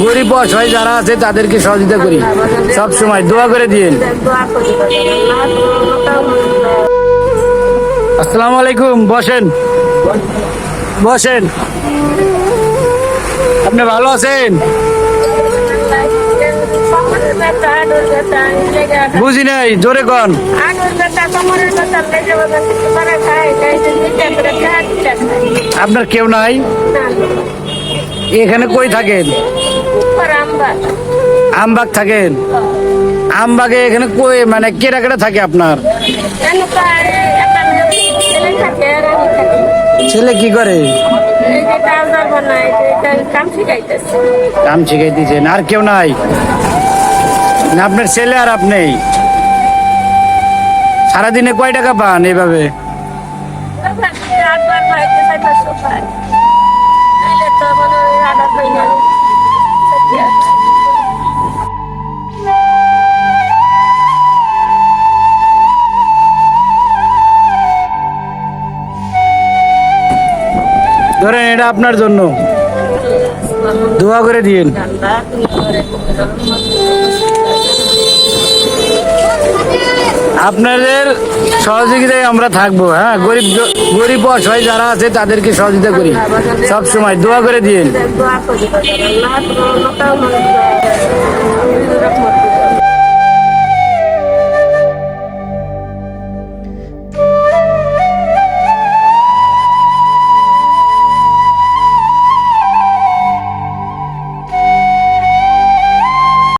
গরিব অসহায় যারা আছে তাদেরকে সহযোগিতা করি, সব সময় দোয়া করে দিন। আসসালামু আলাইকুম, বসেন বসেন। আপনি ভালো আছেন? বুঝি নাই, জোরে কন। আপনার কেউ নাই এখানে? কই থাকেন? আমবাগ থাকেন? আমবাগে এখানে কই মানে কেটা কেটা থাকে আপনার? ছেলে কি করে? কাম শিখাইতেছেন। আর কেউ নাই? না আপনার ছেলে আর আপনি? সারাদিনে কয় টাকা পান এইভাবে? ধরেন এটা আপনার জন্য, দোয়া করে দিন। আপনাদের সহযোগিতায় আমরা থাকবো। হ্যাঁ, গরিব অসহায় যারা আছে তাদেরকে সহযোগিতা করি, সব সময় দোয়া করে দিন।